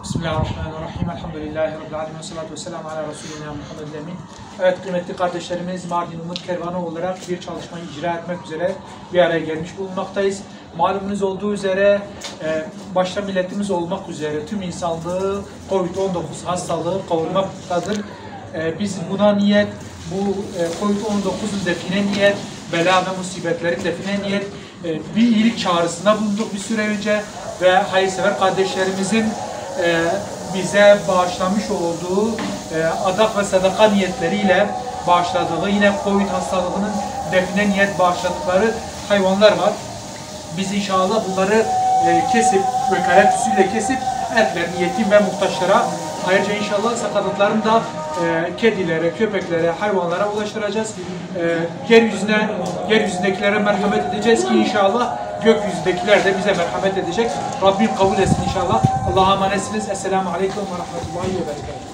Bismillahirrahmanirrahim. Elhamdülillahi Rabbil alemin. Salatu vesselamu ala Resulina Muhammed Emin. Evet kıymetli kardeşlerimiz, Mardin Umut Kervanı olarak bir çalışmayı icra etmek üzere bir araya gelmiş bulunmaktayız. Malumunuz olduğu üzere başta milletimiz olmak üzere tüm insanlığı Covid-19 hastalığı kavurmaktadır. Biz buna niyet, bu Covid-19'un define niyet, bela ve musibetlerin define niyet bir iyilik çağrısında bulunduk bir süre önce ve hayırsever kardeşlerimizin bize bağışlamış olduğu adak ve sadaka niyetleriyle bağışladığı, yine Covid hastalığının define niyet bağışladıkları hayvanlar var. Biz inşallah bunları kesip, vekalet usulüyle kesip etlerini yetim ve muhtaçlara, ayrıca inşallah sakatlıklarını da kedilere, köpeklere, hayvanlara ulaştıracağız. Yeryüzündekilere merhamet edeceğiz ki inşallah gökyüzündekiler de bize merhamet edecek. Rabbim kabul etsin inşallah. Allah'a emanetsiniz. Esselamu Aleyküm ve Rahmetullahi ve Berekatuhu.